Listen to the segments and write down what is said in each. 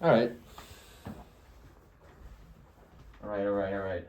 All right. All right. All right. All right.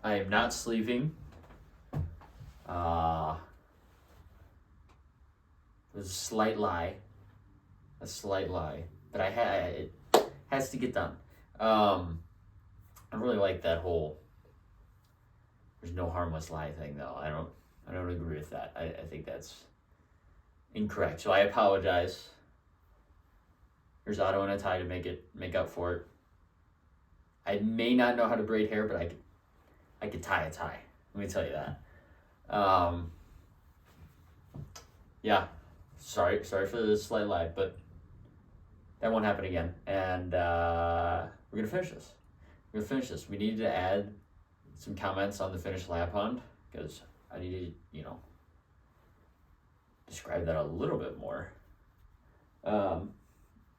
I am not sleeping. Uh, it was a slight lie. A slight lie. But it has to get done. I really like that whole there's no harmless lie thing though. I don't agree with that. I think that's incorrect. So I apologize. Here's auto and a tie to make up for it. I may not know how to braid hair, but I could tie a tie. Let me tell you that. Yeah, sorry for the slight lie, but that won't happen again. And we're gonna finish this. We needed to add some comments on the finished lap hunt because I need to, describe that a little bit more. And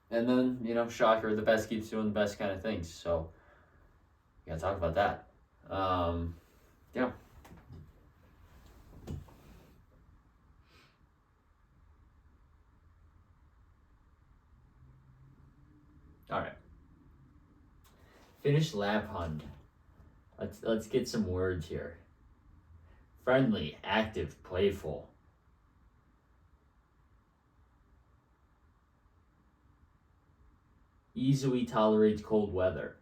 then, shocker, the best keeps doing the best kind of things. So, we gotta talk about that. Yeah. All right. Finish lap hunt. Let's get some words here. Friendly, active, playful. Easily tolerates cold weather.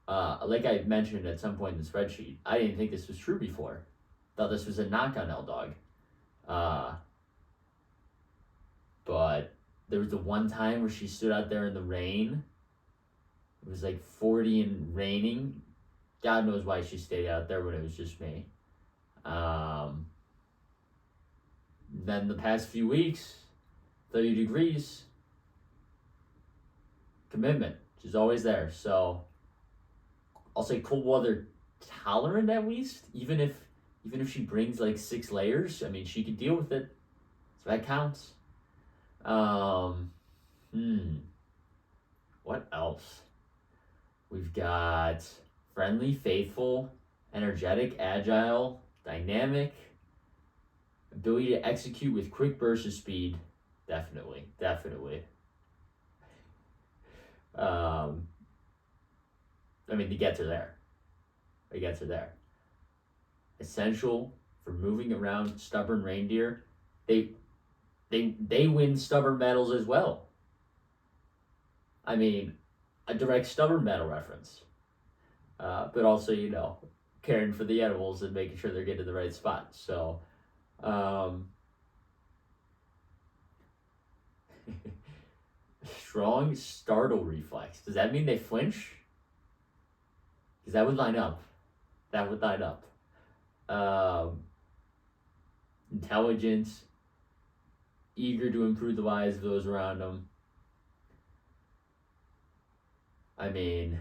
Like I mentioned at some point in the spreadsheet, I didn't think this was true before. Thought this was a knock on L-Dog. But there was the one time where she stood out there in the rain. It was like 40 and raining. God knows why she stayed out there when it was just me. Then the past few weeks, 30 degrees, commitment. She's always there. So I'll say cold weather tolerant at least, even if she brings like 6 layers. I mean, she could deal with it. So that counts. What else? We've got friendly, faithful, energetic, agile, dynamic, ability to execute with quick bursts of speed. Definitely. I mean, the gets are there. Essential for moving around stubborn reindeer. They win stubborn battles as well. I mean, a direct stubborn battle reference. But also, caring for the animals and making sure they're getting to the right spot. So, strong startle reflex. Does that mean they flinch? Because that would line up. Intelligence, eager to improve the lives of those around them. I mean,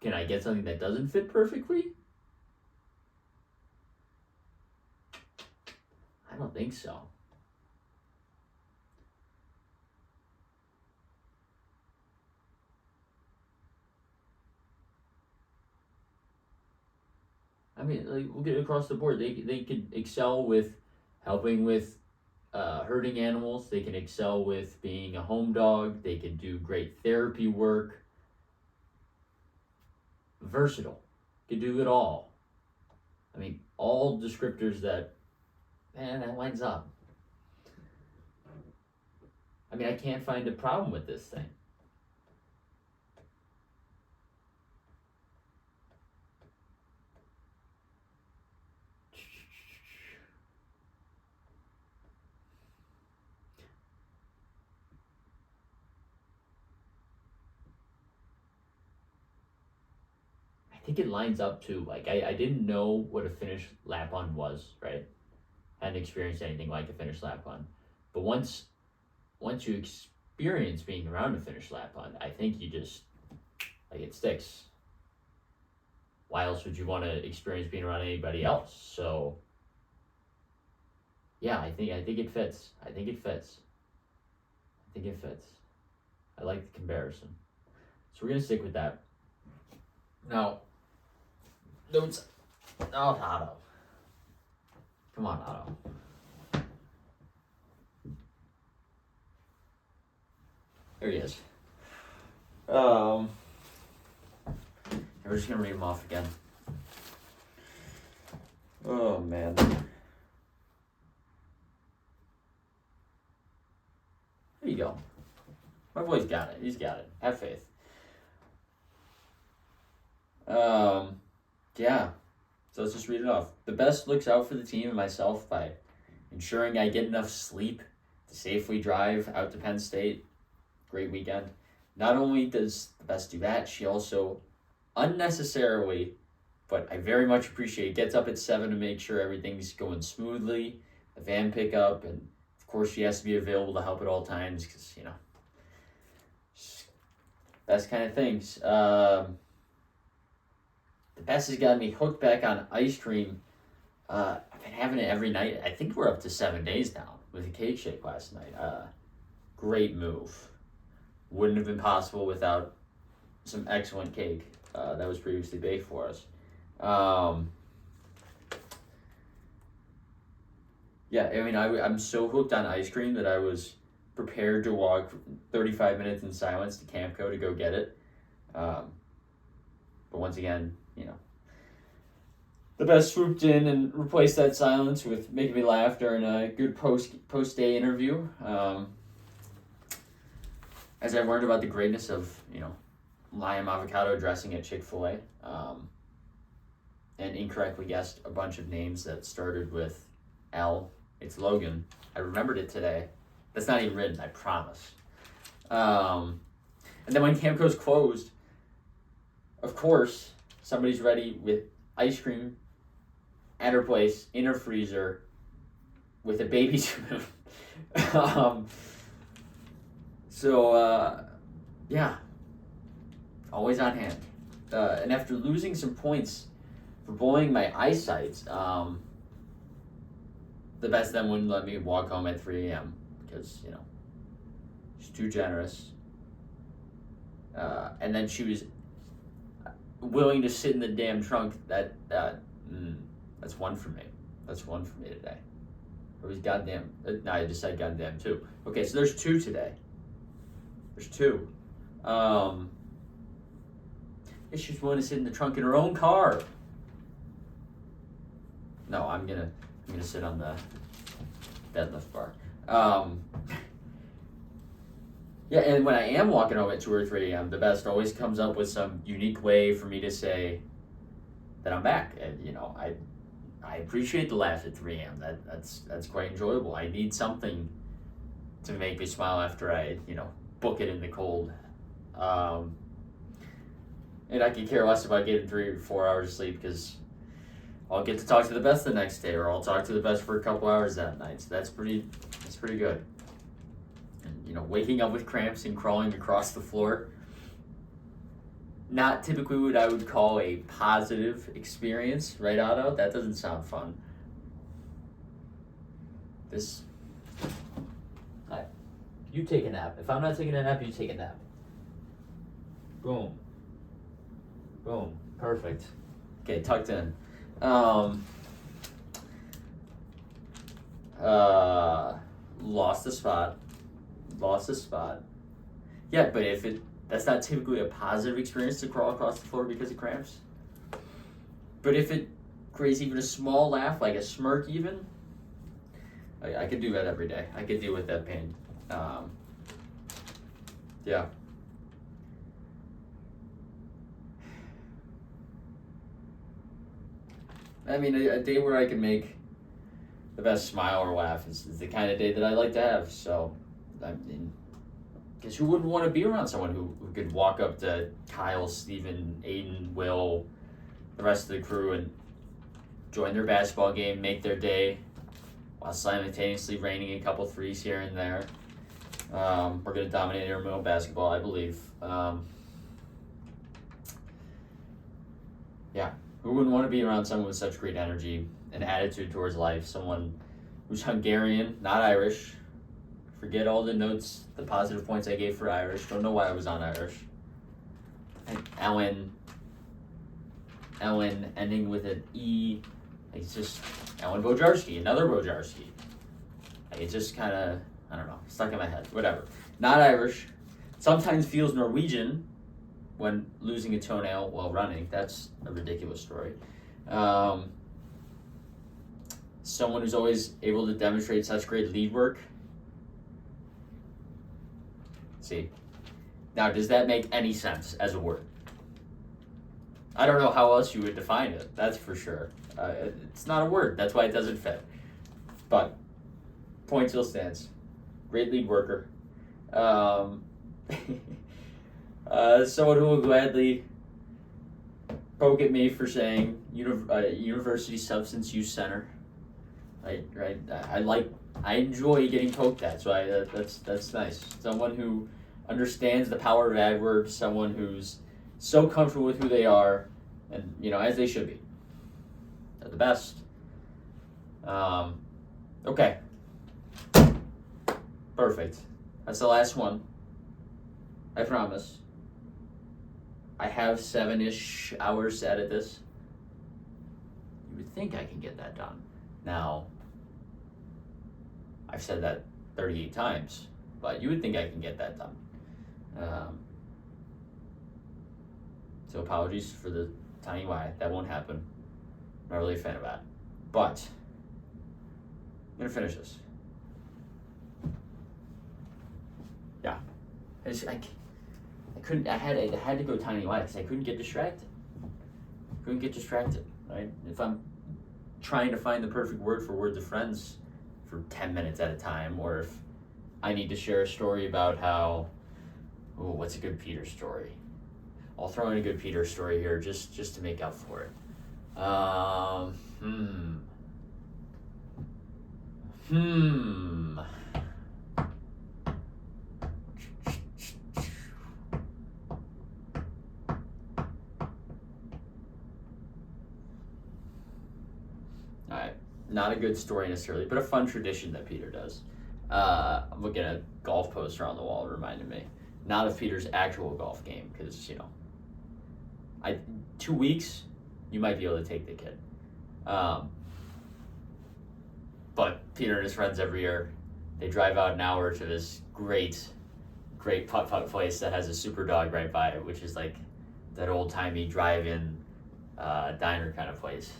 can I get something that doesn't fit perfectly? I don't think so. I mean, like, we'll get across the board. They could excel with helping with herding animals. They can excel with being a home dog. They can do great therapy work. Versatile. Could do it all. I mean, all descriptors that lines up. I mean, I can't find a problem with this thing. I think it lines up too. Like, I didn't know what a finished lap on was, right? Hadn't experienced anything like a finished lap on. But once you experience being around a finish lap on. I think you just, like, it sticks. Why else would you want to experience being around anybody else? So, yeah, I think it fits. I think it fits. I like the comparison. So we're going to stick with that. Now, notes. Oh, Otto. Come on, Otto. There he is. We're just going to read them off again. Oh, man. There you go. My boy's got it. He's got it. Have faith. Yeah. So let's just read it off. The best looks out for the team and myself by ensuring I get enough sleep to safely drive out to Penn State. Great weekend. Not only does the best do that, she also unnecessarily, but I very much appreciate, gets up at 7 to make sure everything's going smoothly, the van pickup, and of course she has to be available to help at all times because, you know, best kind of things. The best has got me hooked back on ice cream. I've been having it every night. I think we're up to 7 days now with a cake shake last night. Great move. Wouldn't have been possible without some excellent cake that was previously baked for us. Yeah, I mean, I'm so hooked on ice cream that I was prepared to walk 35 minutes in silence to Campco to go get it. But once again, you know, the best swooped in and replaced that silence with making me laugh during a good post-day interview. As I learned about the greatness of, you know, lime avocado dressing at Chick-fil-A, and incorrectly guessed a bunch of names that started with L. It's Logan. I remembered it today. That's not even written, I promise. And then when Camco's closed, of course, somebody's ready with ice cream at her place, in her freezer, with a baby spoon. Yeah, always on hand. And after losing some points for bullying my eyesight, the best then wouldn't let me walk home at 3 a.m. because, you know, she's too generous. And then she was willing to sit in the damn trunk. That's one for me. That's one for me today. Or was goddamn. No, I just said goddamn too. Okay, so there's 2 today. There's 2. Yeah, she's willing to sit in the trunk in her own car. No, I'm gonna sit on the deadlift bar. Yeah, and when I am walking home at 2 or 3 a.m., the best always comes up with some unique way for me to say that I'm back. And, you know, I appreciate the laugh at 3 a.m. That's quite enjoyable. I need something to make me smile after I, you know, book it in the cold. And I could care less about getting 3 or 4 hours of sleep because I'll get to talk to the best the next day, or I'll talk to the best for a couple hours that night. So that's pretty good. And, you know, waking up with cramps and crawling across the floor, not typically what I would call a positive experience, right, Otto? That doesn't sound fun. You take a nap. If I'm not taking a nap, you take a nap. Boom. Boom. Perfect. Okay, tucked in. Lost the spot. Yeah, but that's not typically a positive experience to crawl across the floor because of cramps. But if it creates even a small laugh, like a smirk even, I could do that every day. I could deal with that pain. Yeah. I mean, a day where I can make the best smile or laugh is the kind of day that I like to have. So, I mean, because who wouldn't want to be around someone who could walk up to Kyle, Steven, Aiden, Will, the rest of the crew, and join their basketball game, make their day, while simultaneously raining a couple threes here and there. We're going to dominate intramural basketball, I believe. Yeah, who wouldn't want to be around someone with such great energy and attitude towards life? Someone who's Hungarian, not Irish. Forget all the notes, the positive points I gave for Irish. Don't know why I was on Irish. And Ellen, ending with an E. It's just Ellen Bojarski, another Bojarski. It just kind of, I don't know, stuck in my head. Whatever. Not Irish. Sometimes feels Norwegian when losing a toenail while running. That's a ridiculous story. Someone who's always able to demonstrate such great lead work. See? Now, does that make any sense as a word? I don't know how else you would define it, that's for sure. It's not a word, that's why it doesn't fit. But, point still stands. Great lead worker. Someone who will gladly poke at me for saying University Substance Use Center. Right. I enjoy getting poked at, so that's nice. Someone who understands the power of adverbs. Someone who's so comfortable with who they are, and as they should be. They're the best. Okay. Perfect. That's the last one. I promise. I have 7-ish hours to edit this. You would think I can get that done. Now, I've said that 38 times, but you would think I can get that done. So apologies for the tiny why. That won't happen. I'm not really a fan of that. But I'm going to finish this. Yeah. I couldn't, I had to go tiny wide because I couldn't get distracted. Right? If I'm trying to find the perfect word for Words of Friends for 10 minutes at a time, or if I need to share a story about how, what's a good Peter story? I'll throw in a good Peter story here just to make up for it. Alright, not a good story necessarily, but a fun tradition that Peter does. I'm looking at a golf poster on the wall, it reminded me. Not of Peter's actual golf game, because, 2 weeks, you might be able to take the kid. But Peter and his friends every year, they drive out an hour to this great putt-putt place that has a super dog right by it, which is like that old-timey drive-in diner kind of place.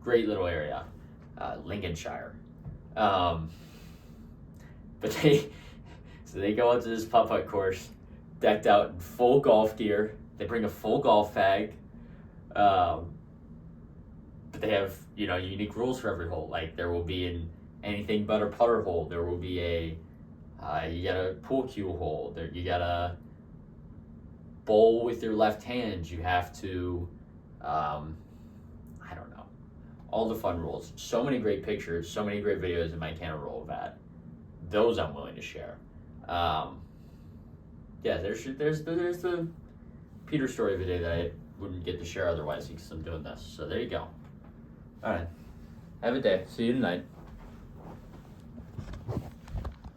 Great little area, Lincolnshire. But they go out to this putt-putt course, decked out in full golf gear. They bring a full golf bag. But they have, unique rules for every hole. Like, there will be an anything but a putter hole. There will be you got a pool cue hole. You got a bowl with your left hand. You have to, I don't know. All the fun rules. So many great pictures, so many great videos in my camera roll of that. Those I'm willing to share. There's the Peter story of the day that I wouldn't get to share otherwise because I'm doing this. So there you go. All right. Have a day. See you tonight.